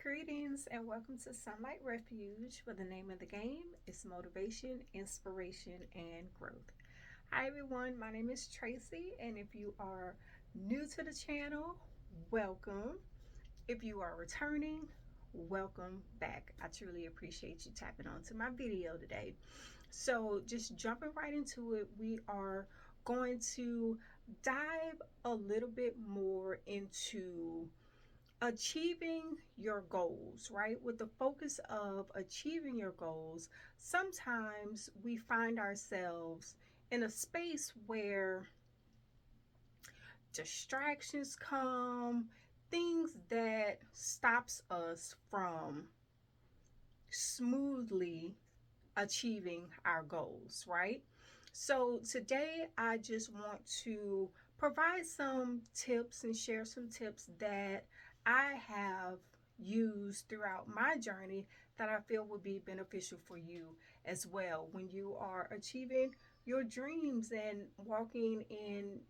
Greetings and welcome to Sunlight Refuge, where the name of the game is motivation, inspiration, and growth. Hi, everyone. My name is Tracy, and if you are new to the channel, welcome. If you are returning, welcome back. I truly appreciate you tapping onto my video today. So, just jumping right into it, we are going to dive a little bit more into achieving your goals, right? With the focus of achieving your goals, sometimes we find ourselves in a space where distractions come, things that stops us from smoothly achieving our goals, right? So today I just want to provide some tips and share some tips that I have used throughout my journey that I feel would be beneficial for you as well when you are achieving your dreams and walking in,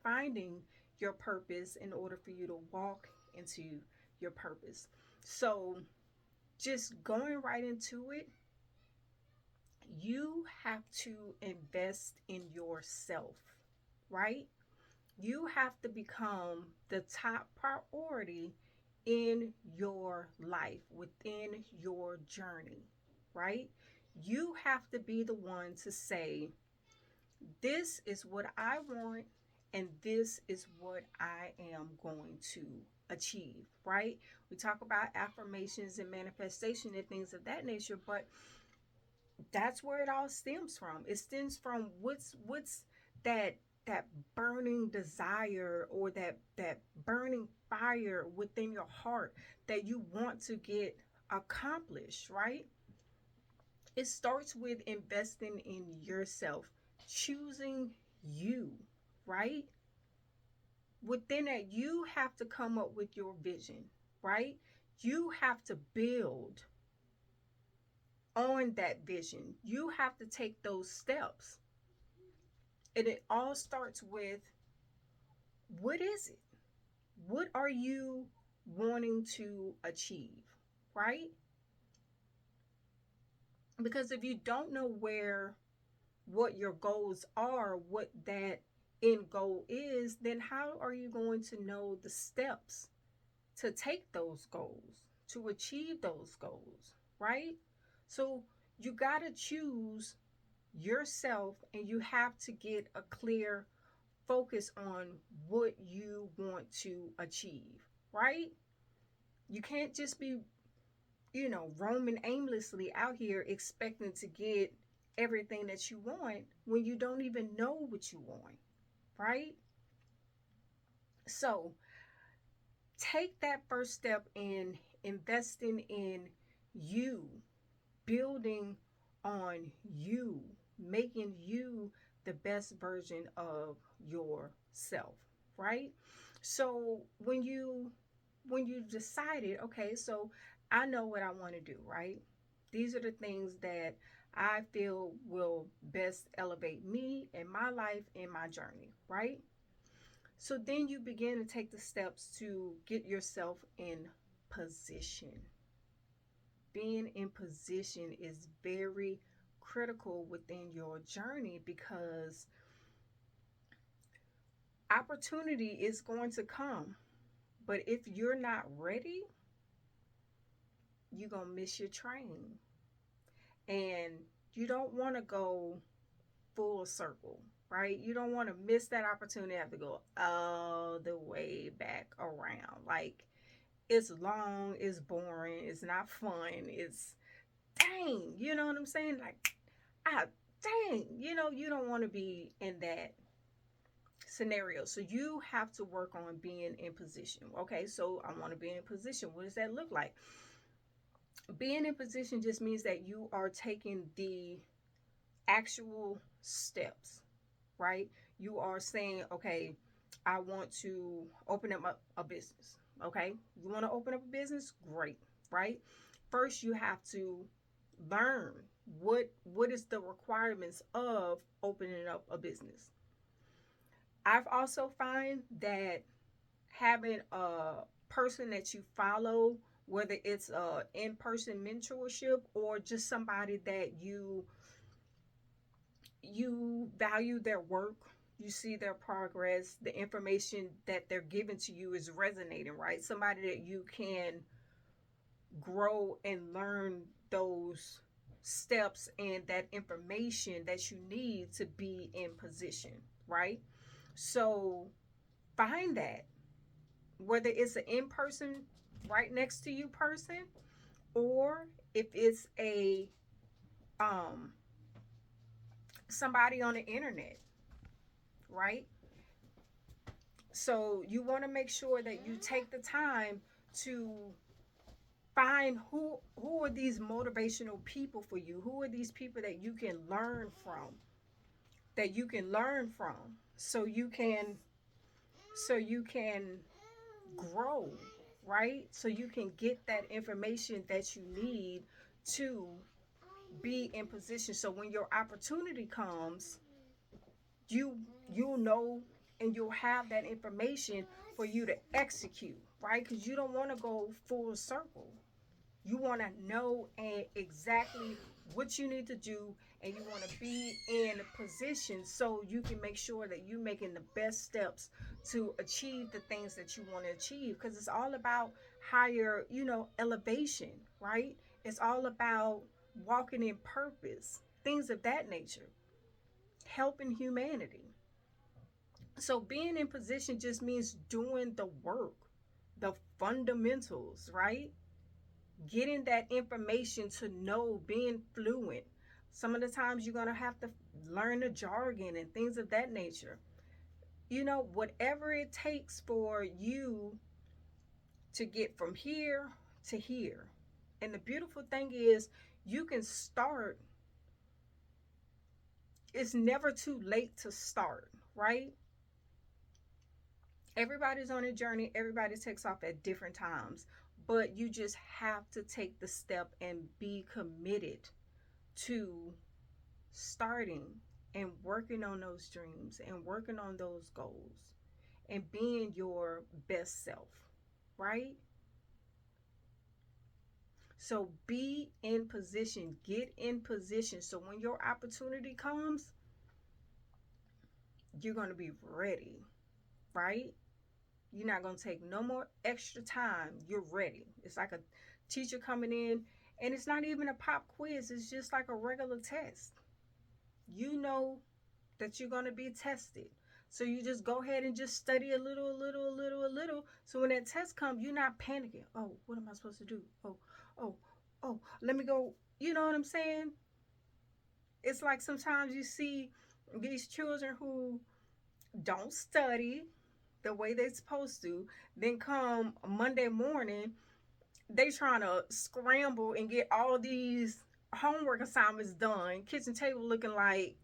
finding your purpose in order for you to walk into your purpose. So, just going right into it, you have to invest in yourself, right? You have to become the top priority in your life, within your journey, right? You have to be the one to say, this is what I want, and this is what I am going to achieve, right? We talk about affirmations and manifestation and things of that nature, but that's where it all stems from. It stems from what's that that burning desire, or that burning fire within your heart that you want to get accomplished, right? It starts with investing in yourself, choosing you, right? Within that, you have to come up with your vision, right? You have to build on that vision. You have to take those steps. And it all starts with, what is it? What are you wanting to achieve, right? Because if you don't know what your goals are, what that end goal is, then how are you going to know the steps to take those goals, to achieve those goals, right? So you got to choose yourself, and you have to get a clear focus on what you want to achieve, right? You can't just be, roaming aimlessly out here expecting to get everything that you want when you don't even know what you want, right? So take that first step in investing in you, building on you, making you the best version of yourself, right? So when you decided, okay, so I know what I want to do, right? These are the things that I feel will best elevate me in my life, in my journey, right? So then you begin to take the steps to get yourself in position. Being in position is very critical within your journey, because opportunity is going to come. But if you're not ready, you're going to miss your train. And you don't want to go full circle, right? You don't want to miss that opportunity, have to go all the way back around. Like, it's long, it's boring, it's not fun, it's dang, you know what I'm saying? Like, ah, dang, you don't want to be in that scenario. So you have to work on being in position. Okay, so I want to be in position. What does that look like? Being in position just means that you are taking the actual steps, right? You are saying, okay, I want to open up a business. Okay, you want to open up a business? Great, right? First, you have to learn what is the requirements of opening up a business. I've also find that having a person that you follow whether it's a in-person mentorship or just somebody that you value their work, you see their progress, the information that they're giving to you is resonating, right? Somebody that you can grow and learn those steps and that information that you need to be in position, right? So find that, whether it's an in-person right next to you person, or if it's a um somebody on the internet, right? So you want to make sure that you take the time to find who are these motivational people for you, who are these people that you can learn from, so you can grow, right? So you can get that information that you need to be in position, so when your opportunity comes, you you'll know and you'll have that information for you to execute, right? Because you don't want to go full circle. You want to know exactly what you need to do, and you want to be in position so you can make sure that you're making the best steps to achieve the things that you want to achieve, because it's all about higher, elevation, right? It's all about walking in purpose, things of that nature, helping humanity. So being in position just means doing the work, the fundamentals, right? Getting that information to know, being fluent. Some of the times you're going to have to learn the jargon and things of that nature. Whatever it takes for you to get from here to here. And the beautiful thing is, you can start. It's never too late to start, right? Everybody's on a journey, everybody takes off at different times, but you just have to take the step and be committed to starting and working on those dreams and working on those goals and being your best self, right? So be in position, get in position, so when your opportunity comes, you're going to be ready, right? You're not going to take no more extra time. You're ready. It's like a teacher coming in, and it's not even a pop quiz, it's just like a regular test. You know that you're going to be tested. So you just go ahead and just study a little, a little, a little, a little. So when that test comes, you're not panicking. Oh, what am I supposed to do? Oh, oh, let me go. You know what I'm saying? It's like sometimes you see these children who don't study the way they're supposed to, then come Monday morning, they trying to scramble and get all these homework assignments done, kitchen table looking like,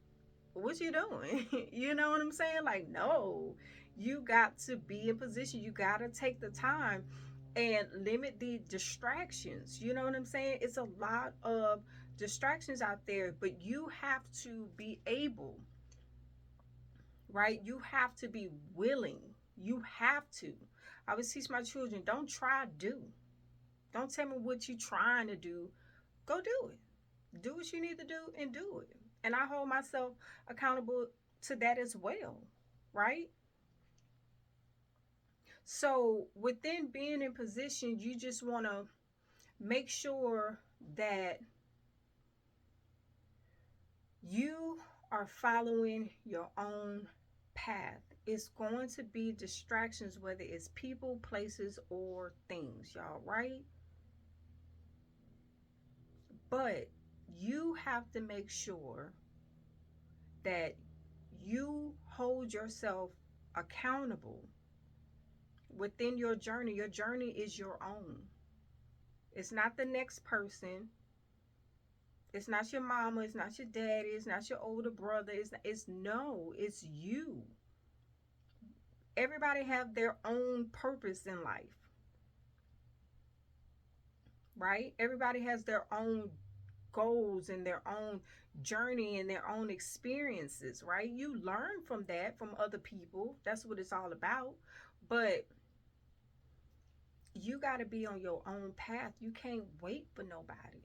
what you doing? You know what I'm saying? Like, no, you got to be in position. You got to take the time and limit the distractions. You know what I'm saying? It's a lot of distractions out there, but you have to be able, right? You have to be willing. You have to. I always teach my children, don't try, do. Don't tell me what you're trying to do. Go do it. Do what you need to do and do it. And I hold myself accountable to that as well, right? So within being in position, you just want to make sure that you are following your own path. It's going to be distractions, whether it's people, places, or things, y'all, right? But you have to make sure that you hold yourself accountable within your journey. Your journey is your own. It's not the next person. It's not your mama. It's not your daddy. It's not your older brother. It's you. Everybody have their own purpose in life, right? Everybody has their own goals and their own journey and their own experiences, right? You learn from that from other people. That's what it's all about. But You got to be on your own path. You can't wait for nobody.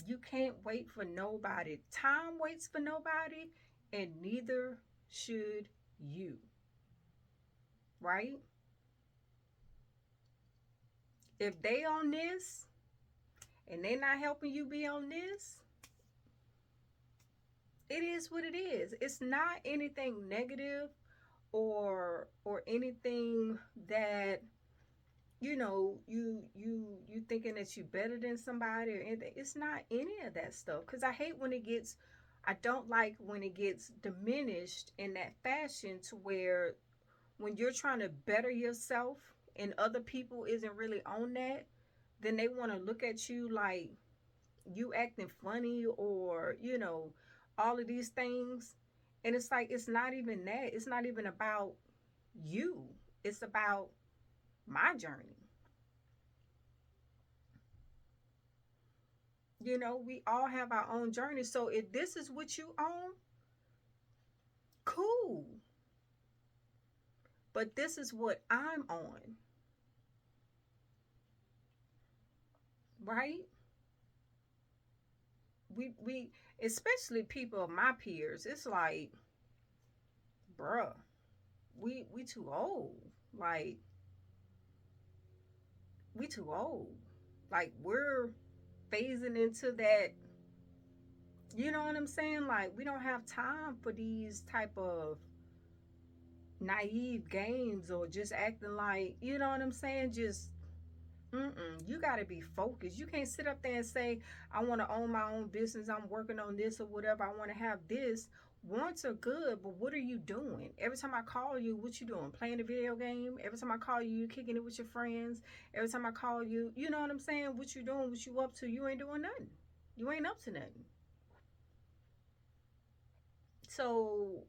You can't wait for nobody. Time waits for nobody, and neither should you, right? If they on this and they not helping you be on this, it is what it is. It's not anything negative or anything that you thinking that you better than somebody or anything. It's not any of that stuff, because I don't like when it gets diminished in that fashion, to where when you're trying to better yourself and other people isn't really on that, then they want to look at you like you acting funny, or all of these things. And it's like, it's not even that. It's not even about you. It's about my journey. We all have our own journey. So if this is what you own, cool. But this is what I'm on, right? We especially people of my peers, it's like, bruh, we too old. Like, we too old. Like, we're phasing into that. You know what I'm saying? Like, we don't have time for these type of naive games, or just acting like, you know what I'm saying? Just you got to be focused. You can't sit up there and say, I want to own my own business. I'm working on this or whatever. I want to have this. Wants are good, but what are you doing? Every time I call you, what you doing? Playing a video game? Every time I call you, you kicking it with your friends? Every time I call you, you know what I'm saying? What you doing? What you up to? You ain't doing nothing. You ain't up to nothing. So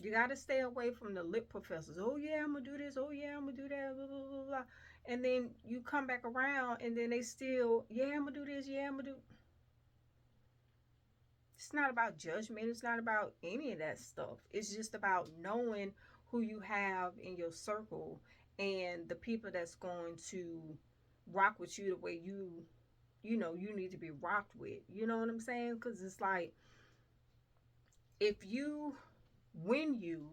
you got to stay away from the lip professors. Oh yeah, I'm gonna do this. Oh yeah, I'm gonna do that. Blah, blah, blah, blah. And then you come back around, and then they still, yeah, I'm gonna do this. Yeah, I'm gonna do. It's not about judgment. It's not about any of that stuff. It's just about knowing who you have in your circle, and the people that's going to rock with you the way you need to be rocked with. You know what I'm saying? Because it's like, if you when you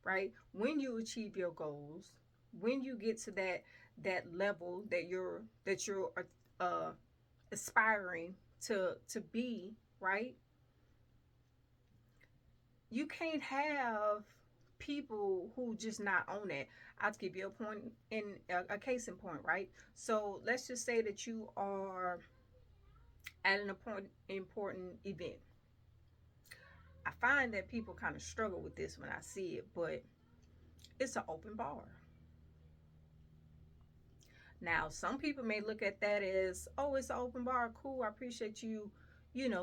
right when you achieve your goals, when you get to that level that you're uh aspiring to be, right, you can't have people who just not own it. I'll give you a point in a case in point, right? So let's just say that you are at an important event. I find that people kind of struggle with this when I see it, but it's an open bar. Now, some people may look at that as, oh, it's an open bar, cool. I appreciate you,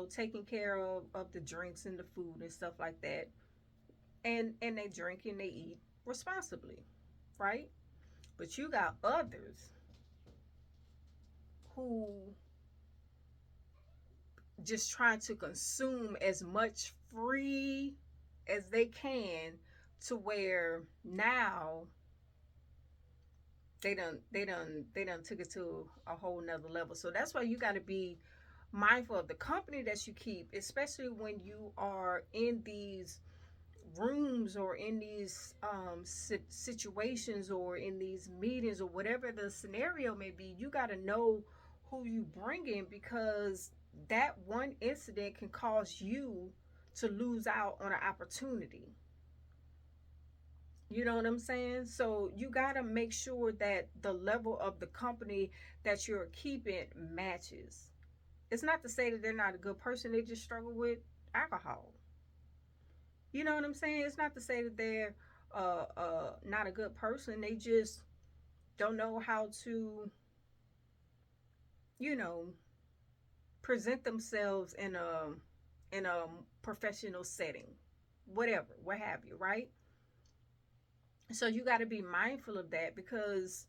taking care of the drinks and the food and stuff like that. And they drink and they eat responsibly, right? But you got others who just trying to consume as much free as they can, to where now they done took it to a whole nother level. So that's why you got to be mindful of the company that you keep, especially when you are in these rooms, or in these situations, or in these meetings, or whatever the scenario may be. You got to know who you bring in, because that one incident can cause you to lose out on an opportunity. You know what I'm saying? So you got to make sure that the level of the company that you're keeping matches. It's not to say that they're not a good person, they just struggle with alcohol. You know what I'm saying? It's not to say that they're not a good person. They just don't know how to, you know, present themselves in a professional setting. Whatever, what have you, right? So you got to be mindful of that, because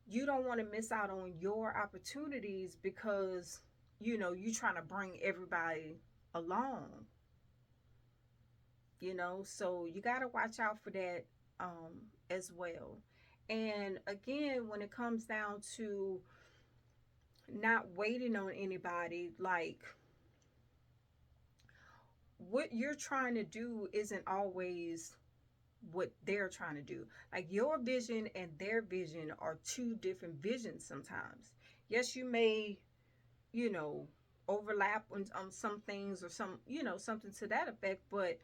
you don't want to miss out on your opportunities, because you trying to bring everybody along. So you got to watch out for that. as well. And again, when it comes down to not waiting on anybody, like what you're trying to do isn't always what they're trying to do. Like your vision and their vision are two different visions sometimes. Yes, you may, you know, overlap on some things or some, something to that effect, but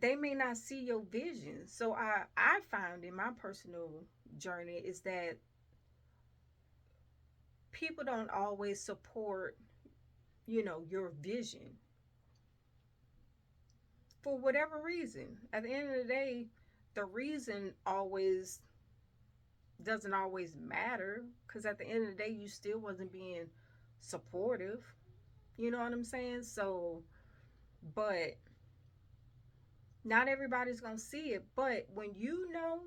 they may not see your vision. So I found in my personal journey is that people don't always support, your vision for whatever reason. At the end of the day, the reason always doesn't always matter, because at the end of the day you still wasn't being supportive. You know what I'm saying? So, but not everybody's gonna see it. But when you know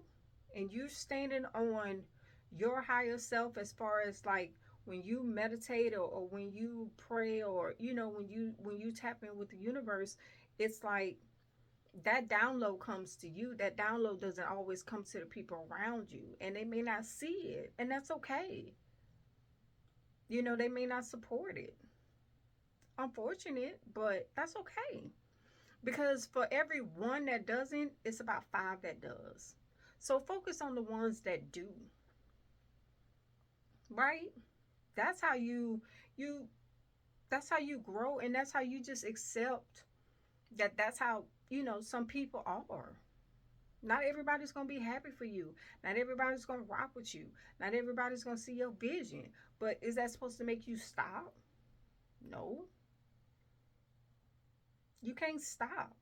and you're standing on your higher self, as far as like when you meditate, or when you pray, or when you tap in with the universe, it's like that download comes to you. That download doesn't always come to the people around you, and they may not see it, and that's okay. They may not support it. Unfortunate, but that's okay. Because for every one that doesn't, it's about five that does. So focus on the ones that do, right? That's how you that's how you grow, and that's how you just accept that that's how, some people are. Not everybody's gonna be happy for you. Not everybody's gonna rock with you. Not everybody's gonna see your vision. But is that supposed to make you stop? No. You can't stop.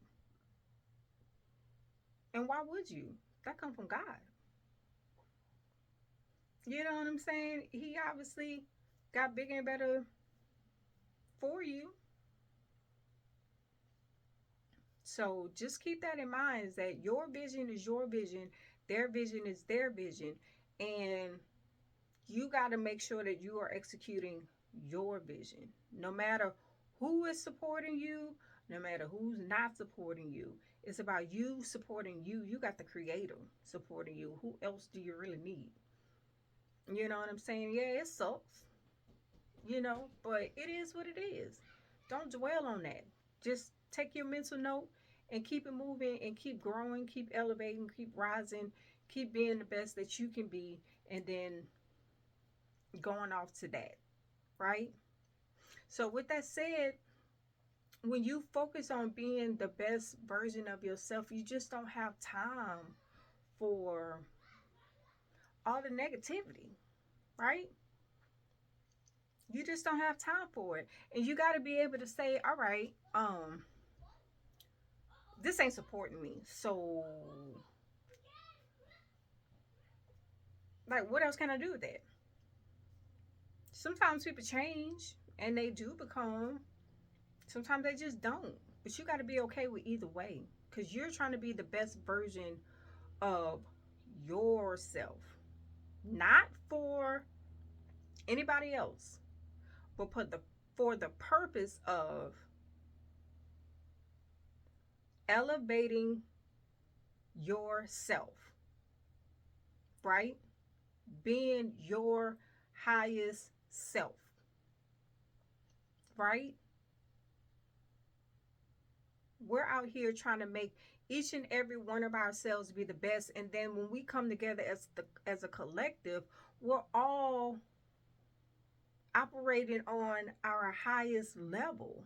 And why would you? That come from God. You know what I'm saying? He obviously got bigger and better for you. So just keep that in mind, is that your vision is your vision, their vision is their vision, and you got to make sure that you are executing your vision. No matter who is supporting you, no matter who's not supporting you, it's about you supporting you. You got the creator supporting you. Who else do you really need? You know what I'm saying? Yeah, it sucks, but it is what it is. Don't dwell on that. Just take your mental note and keep it moving and keep growing, keep elevating, keep rising, keep being the best that you can be, and then going off to that, right? So, with that said, when you focus on being the best version of yourself, you just don't have time for all the negativity, right? You just don't have time for it. And you got to be able to say, all right, this ain't supporting me. So, like, what else can I do with that? Sometimes people change and they do become, sometimes they just don't. But you got to be okay with either way, because you're trying to be the best version of yourself, not for anybody else, but for the purpose of elevating yourself, right? Being your highest self, right? We're out here trying to make each and every one of ourselves be the best, and then when we come together as a collective, we're all operating on our highest level,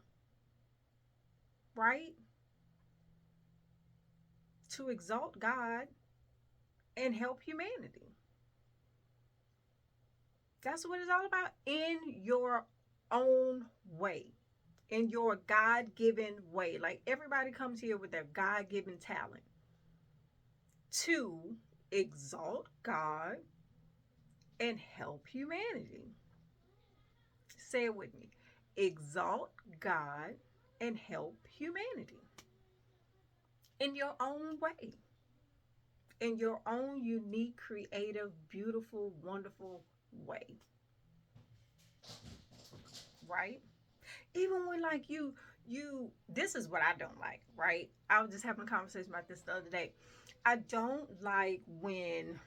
right? To exalt God and help humanity. That's what it's all about, in your own way, in your God given way. Like everybody comes here with their God given talent to exalt God and help humanity. Say it with me: exalt God and help humanity in your own way, in your own unique, creative, beautiful, wonderful way, right? Even when like you this is what I don't like, right? I was just having a conversation about this the other day. I don't like when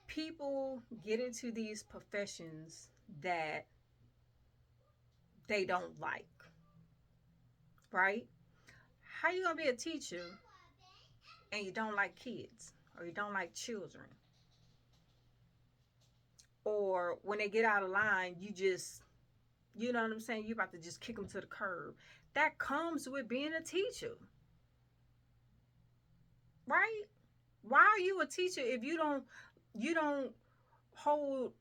people get into these professions that they don't like, right? How you gonna be a teacher and you don't like kids or you don't like children? Or when they get out of line, you just, you know what I'm saying? You about to just kick them to the curb. That comes with being a teacher, right? Why are you a teacher if you don't hold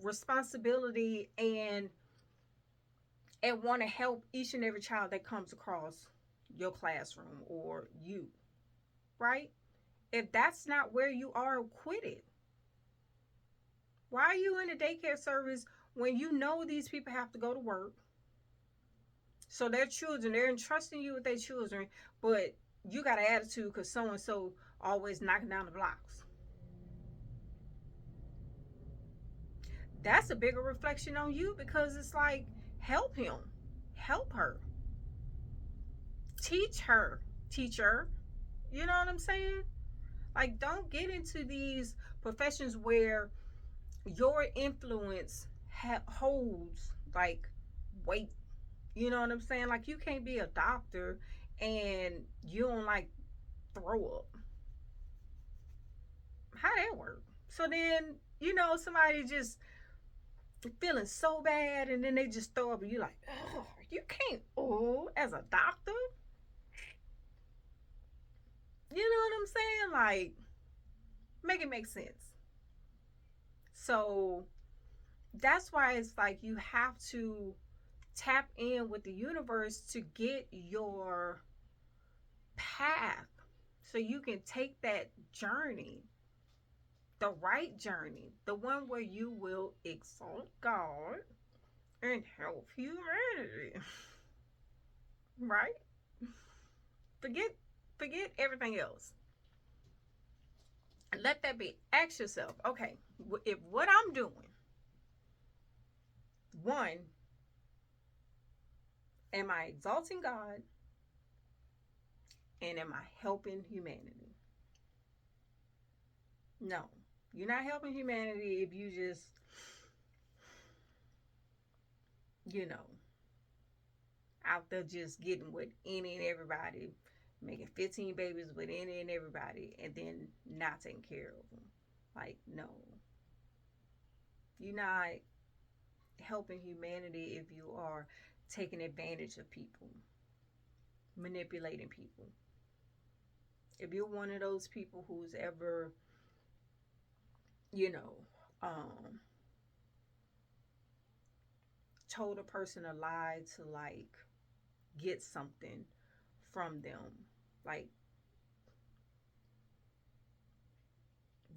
responsibility and want to help each and every child that comes across your classroom or you, right? If that's not where you are, quit it. Why are you in a daycare service when you know these people have to go to work? So their children, they're entrusting you with their children, but you got an attitude because so and so always knocking down the blocks. That's a bigger reflection on you because it's like, help him, help her, teach her, teacher. You know what I'm saying? Like, don't get into these professions where your influence holds like weight. You know what I'm saying? Like, you can't be a doctor and you don't like throw up. How that work? So then, somebody just feeling so bad and then they just throw up and you're like, oh, you can't, oh, as a doctor? You know what I'm saying? Like, make it make sense. So that's why it's like you have to tap in with the universe to get your path so you can take that journey, the right journey, the one where you will exalt God and help humanity. Right? Forget forget everything else. Let that be. Ask yourself, okay, if what I'm doing, one, am I exalting God and am I helping humanity? No. You're not helping humanity if you just, you know, out there just getting with any and everybody, making 15 babies with any and everybody, and then not taking care of them. Like, no. You're not helping humanity if you are taking advantage of people, manipulating people. If you're one of those people who's ever, you know, um, told a person a lie to like get something from them, like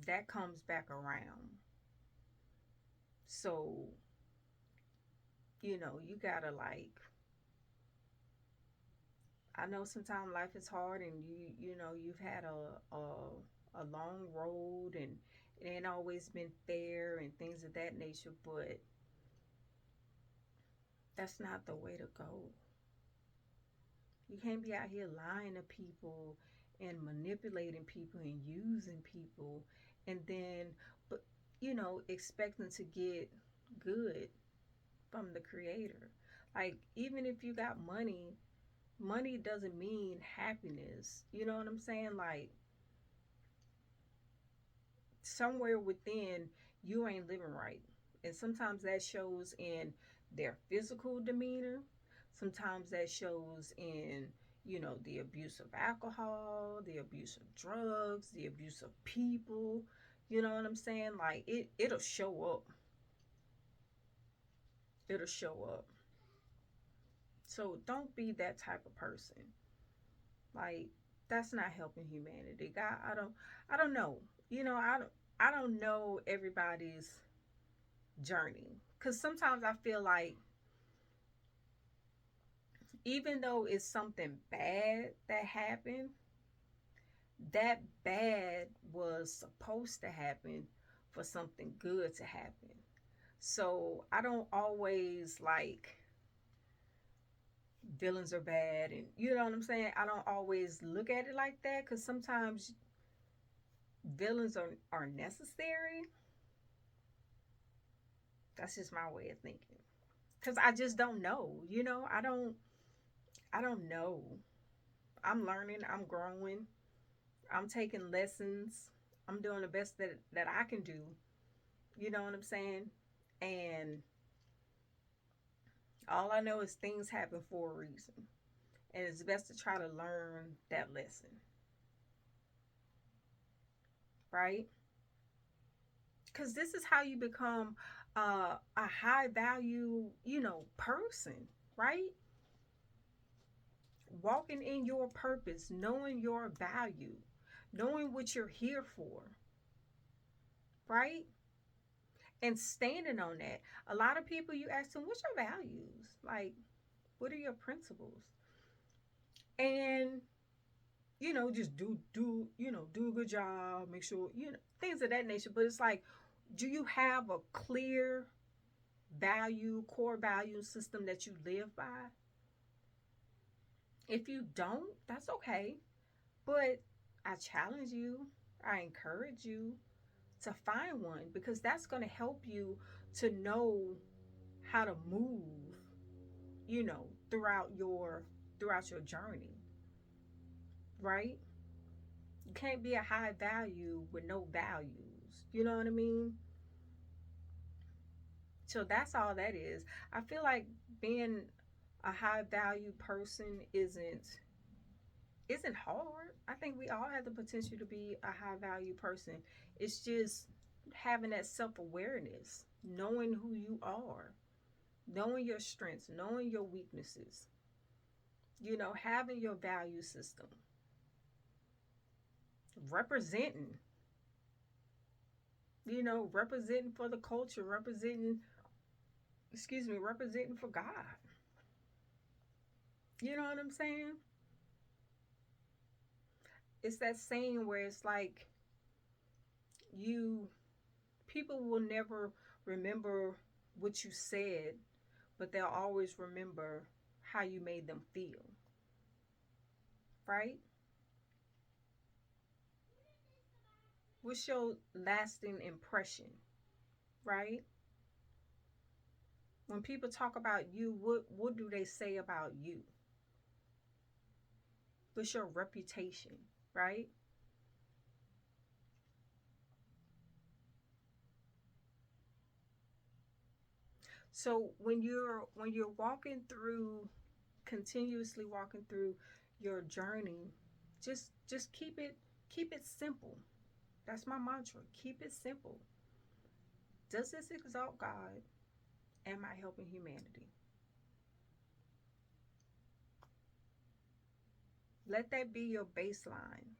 that comes back around. So, you gotta like, I know sometimes life is hard and you've had a long road and it ain't always been fair and things of that nature, but that's not the way to go. You can't be out here lying to people and manipulating people and using people and then, but, expecting to get good from the creator. Like, even if you got money, money doesn't mean happiness. You know what I'm saying? Like, somewhere within, you ain't living right. And sometimes that shows in their physical demeanor. Sometimes that shows in, the abuse of alcohol, the abuse of drugs, the abuse of people. You know what I'm saying? Like, it'll show up. It'll show up. So don't be that type of person. Like, that's not helping humanity. God, I don't know. I don't know everybody's journey, cuz sometimes I feel like even though it's something bad that happened, that bad was supposed to happen for something good to happen. So I don't always like villains are bad, and you know what I'm saying? I don't always look at it like that, because sometimes villains are necessary. That's just my way of thinking. Because I just don't know. I don't know. I'm learning, I'm growing, I'm taking lessons, I'm doing the best that I can do. You know what I'm saying? And all I know is things happen for a reason. And it's best to try to learn that lesson, right? Because this is how you become a high value, person, right? Walking in your purpose, knowing your value, knowing what you're here for, right? And standing on that. A lot of people, you ask them, what's your values? Like, what are your principles? And just do a good job, make sure, things of that nature. But it's like, do you have a clear core value system that you live by? If you don't, that's okay. But I challenge you, I encourage you to find one, because that's going to help you to know how to move, you know, throughout your journey, right? You can't be a high value with no values. You know what I mean? So that's all that is. I feel like being a high value person isn't hard. I think we all have the potential to be a high value person. It's just having that self awareness, knowing who you are, knowing your strengths, knowing your weaknesses, having your value system, representing, representing for the culture, representing for God. You know what I'm saying? It's that saying where it's like, you people will never remember what you said, but they'll always remember how you made them feel, right? What's your lasting impression, right? When people talk about you, what do they say about you? What's your reputation, right? So when you're walking through, continuously walking through your journey, just keep it simple. That's my mantra. Keep it simple. Does this exalt God? Am I helping humanity? Let that be your baseline,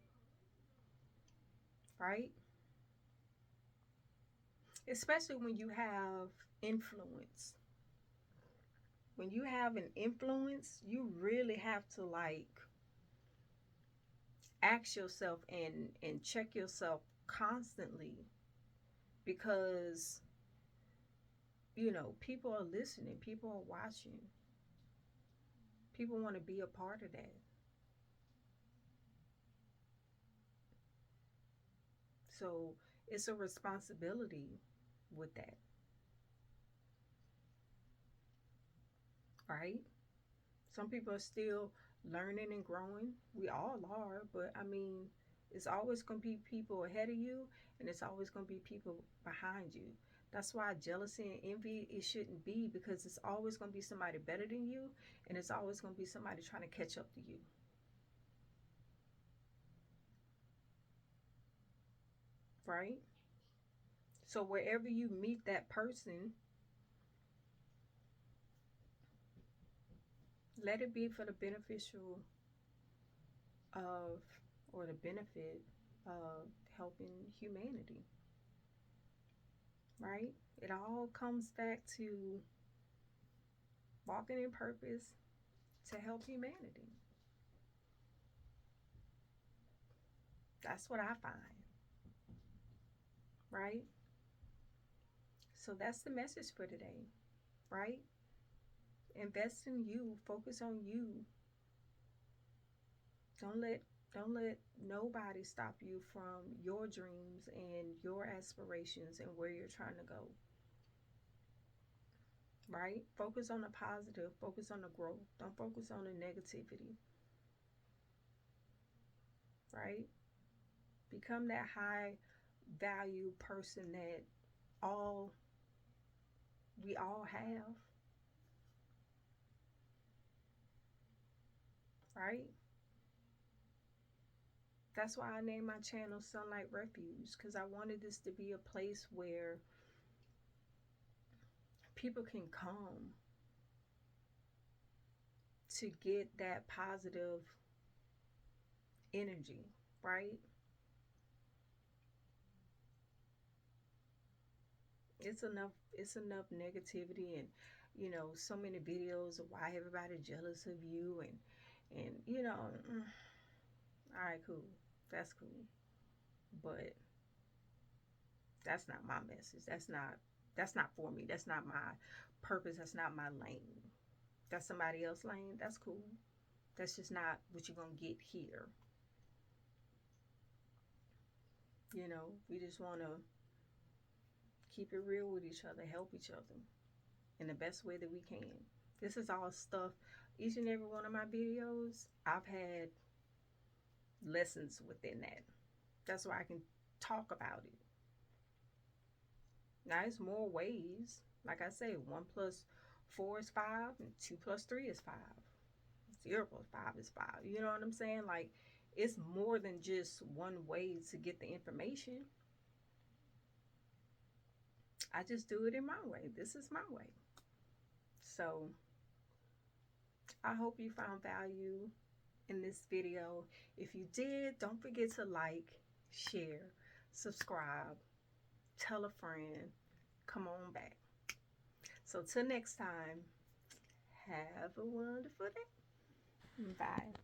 right? Especially when you have influence. When you have an influence, you really have to like ask yourself and check yourself constantly, because people are listening, people are watching, people want to be a part of that. So it's a responsibility with that, right? Some people are still learning and growing. We all are, but I mean, it's always going to be people ahead of you, and it's always going to be people behind you. That's why jealousy and envy, it shouldn't be, because it's always going to be somebody better than you, and it's always going to be somebody trying to catch up to you, right? So wherever you meet that person, let it be for the beneficial of, or the benefit of helping humanity, right? It all comes back to walking in purpose to help humanity. That's what I find, right? So that's the message for today, right? Invest in you, focus on you. Don't let don't let nobody stop you from your dreams and your aspirations and where you're trying to go. Right? Focus on the positive, focus on the growth. Don't focus on the negativity, right? Become that high value person that all we all have, right? That's why I named my channel Sunlight Refuge, because I wanted this to be a place where people can come to get that positive energy, right? It's enough negativity and so many videos of why everybody jealous of you and all right, cool. That's cool. But that's not my message. That's not for me. That's not my purpose. That's not my lane. That's somebody else's lane. That's cool. That's just not what you're gonna get here. We just wanna keep it real with each other, help each other in the best way that we can. This is all stuff. Each and every one of my videos, I've had lessons within that. That's why I can talk about it. Now, it's more ways. Like I say, 1 plus 4 is 5, and 2 plus 3 is 5. 0 plus 5 is 5. You know what I'm saying? Like, it's more than just one way to get the information. I just do it in my way. This is my way. So, I hope you found value in this video. If you did, don't forget to like, share, subscribe, tell a friend, come on back. So till next time, have a wonderful day. Bye.